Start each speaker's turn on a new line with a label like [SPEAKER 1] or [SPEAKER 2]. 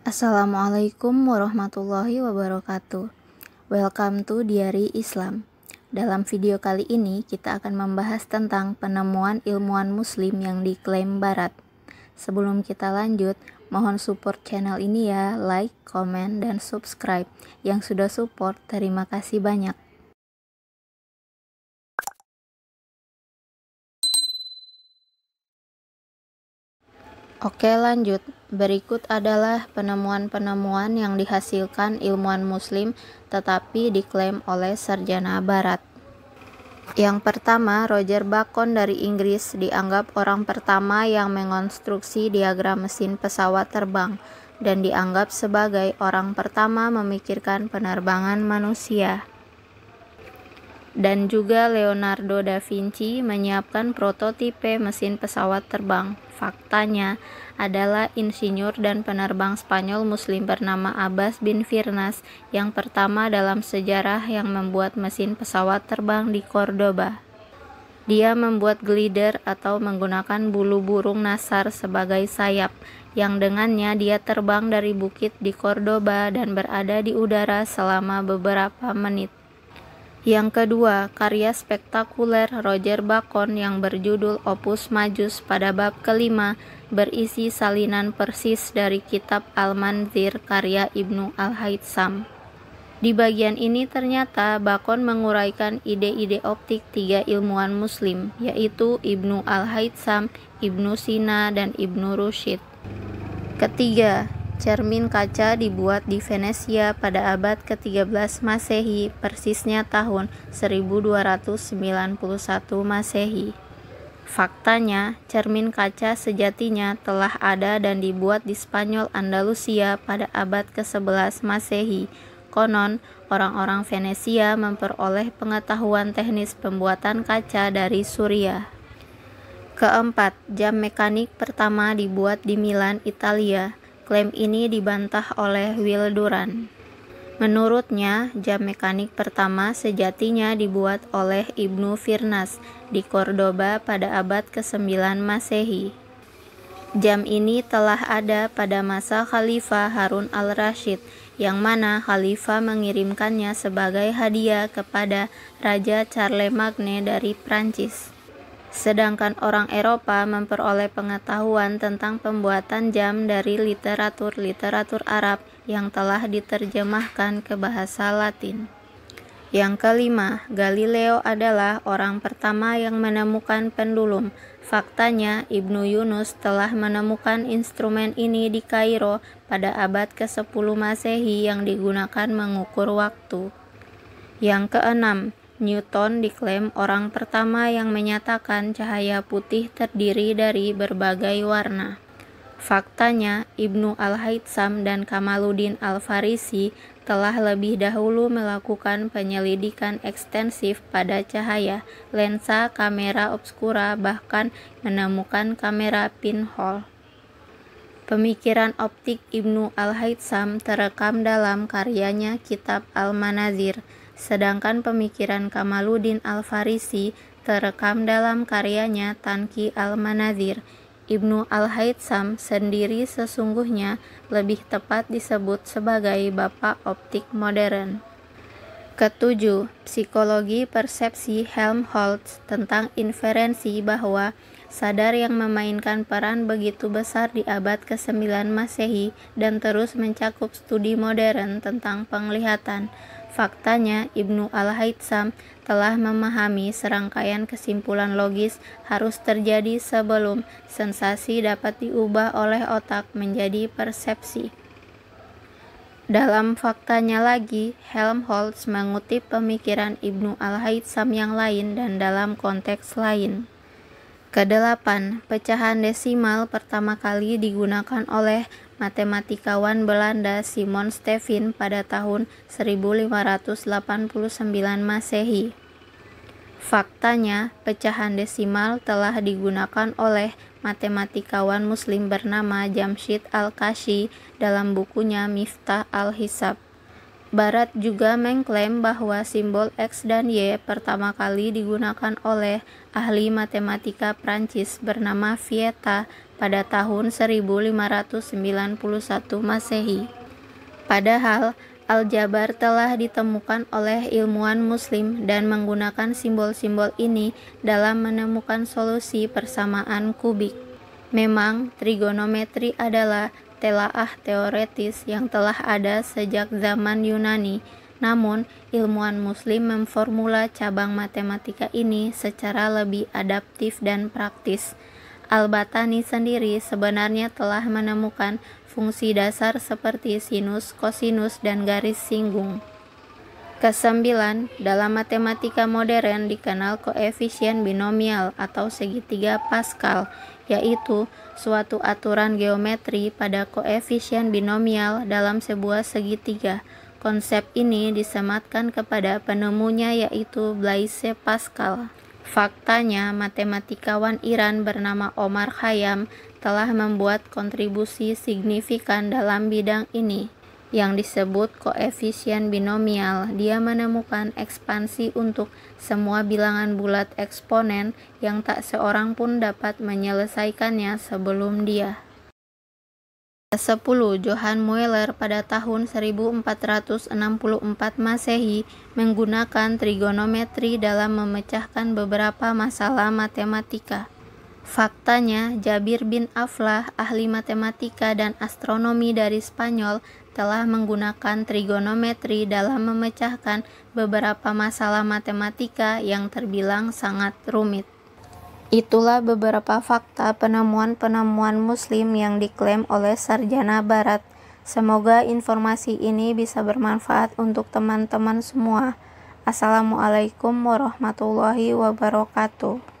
[SPEAKER 1] Assalamualaikum warahmatullahi wabarakatuh. Welcome to Diari Islam. Dalam video kali ini kita akan membahas tentang penemuan ilmuwan muslim yang diklaim barat. Sebelum kita lanjut, mohon support channel ini ya, like, komen, dan subscribe. Yang sudah support, terima kasih banyak. Oke, lanjut. Berikut adalah penemuan-penemuan yang dihasilkan ilmuwan muslim tetapi diklaim oleh sarjana barat. Yang pertama, Roger Bacon dari Inggris dianggap orang pertama yang mengonstruksi diagram mesin pesawat terbang dan dianggap sebagai orang pertama memikirkan penerbangan manusia. Dan juga Leonardo da Vinci menyiapkan prototipe mesin pesawat terbang. Faktanya adalah insinyur dan penerbang Spanyol muslim bernama Abbas bin Firnas yang pertama dalam sejarah yang membuat mesin pesawat terbang di Cordoba. Dia membuat glider atau menggunakan bulu burung nasar sebagai sayap, yang dengannya dia terbang dari bukit di Cordoba dan berada di udara selama beberapa menit. Yang kedua, karya spektakuler Roger Bacon yang berjudul Opus Majus pada bab kelima berisi salinan persis dari kitab Al-Manzir karya Ibnu Al-Haytham. Di bagian ini ternyata Bacon menguraikan ide-ide optik tiga ilmuwan muslim, yaitu Ibnu Al-Haytham, Ibnu Sina, dan Ibnu Rushd. Ketiga, cermin kaca dibuat di Venesia pada abad ke-13 Masehi, persisnya tahun 1291 Masehi. Faktanya, cermin kaca sejatinya telah ada dan dibuat di Spanyol Andalusia pada abad ke-11 Masehi. Konon, orang-orang Venesia memperoleh pengetahuan teknis pembuatan kaca dari Suriah. Keempat, jam mekanik pertama dibuat di Milan, Italia. Klaim ini dibantah oleh Will Durant. Menurutnya, jam mekanik pertama sejatinya dibuat oleh Ibnu Firnas di Cordoba pada abad ke-9 Masehi. Jam ini telah ada pada masa Khalifah Harun al-Rasyid, yang mana Khalifah mengirimkannya sebagai hadiah kepada Raja Charlemagne dari Prancis. Sedangkan orang Eropa memperoleh pengetahuan tentang pembuatan jam dari literatur Arab yang telah diterjemahkan ke bahasa Latin. Yang kelima, Galileo adalah orang pertama yang menemukan pendulum. Faktanya, Ibnu Yunus telah menemukan instrumen ini di Kairo pada abad ke-10 Masehi yang digunakan mengukur waktu. Yang keenam, Newton diklaim orang pertama yang menyatakan cahaya putih terdiri dari berbagai warna. Faktanya, Ibnu Al-Haytham dan Kamaluddin Al-Farisi telah lebih dahulu melakukan penyelidikan ekstensif pada cahaya, lensa, kamera obskura, bahkan menemukan kamera pinhole. Pemikiran optik Ibnu Al-Haytham terekam dalam karyanya Kitab Al-Manazir, sedangkan pemikiran Kamaluddin Al-Farisi terekam dalam karyanya Tanqi Al-Manazir. Ibnu Al-Haytham sendiri sesungguhnya lebih tepat disebut sebagai bapak optik modern. Ketujuh, psikologi persepsi Helmholtz tentang inferensi bahwa sadar yang memainkan peran begitu besar di abad ke-9 Masehi dan terus mencakup studi modern tentang penglihatan. Faktanya, Ibnu Al-Haytham telah memahami serangkaian kesimpulan logis harus terjadi sebelum sensasi dapat diubah oleh otak menjadi persepsi. Dalam faktanya lagi, Helmholtz mengutip pemikiran Ibnu Al-Haytham yang lain dan dalam konteks lain. Kedelapan, pecahan desimal pertama kali digunakan oleh matematikawan Belanda Simon Stevin pada tahun 1589 Masehi. Faktanya, pecahan desimal telah digunakan oleh matematikawan muslim bernama Jamshid Al-Kashi dalam bukunya Miftah Al-Hisab. Barat juga mengklaim bahwa simbol X dan Y pertama kali digunakan oleh ahli matematika Prancis bernama Vieta pada tahun 1591 Masehi. Padahal aljabar telah ditemukan oleh ilmuwan muslim dan menggunakan simbol-simbol ini dalam menemukan solusi persamaan kubik. Memang trigonometri adalah telaah teoretis yang telah ada sejak zaman Yunani, namun ilmuwan muslim memformula cabang matematika ini secara lebih adaptif dan praktis. Al-Batani sendiri sebenarnya telah menemukan fungsi dasar seperti sinus, kosinus, dan garis singgung. Kesembilan, dalam matematika modern dikenal koefisien binomial atau segitiga Pascal, yaitu suatu aturan geometri pada koefisien binomial dalam sebuah segitiga. Konsep ini disematkan kepada penemunya yaitu Blaise Pascal. Faktanya, matematikawan Iran bernama Omar Khayyam telah membuat kontribusi signifikan dalam bidang ini, yang disebut koefisien binomial. Dia menemukan ekspansi untuk semua bilangan bulat eksponen yang tak seorang pun dapat menyelesaikannya sebelum dia. 10. Johann Mueller pada tahun 1464 Masehi menggunakan trigonometri dalam memecahkan beberapa masalah matematika. Faktanya, Jabir bin Aflah, ahli matematika dan astronomi dari Spanyol, telah menggunakan trigonometri dalam memecahkan beberapa masalah matematika yang terbilang sangat rumit. Itulah beberapa fakta penemuan-penemuan muslim yang diklaim oleh sarjana barat. Semoga informasi ini bisa bermanfaat untuk teman-teman semua. Assalamualaikum warahmatullahi wabarakatuh.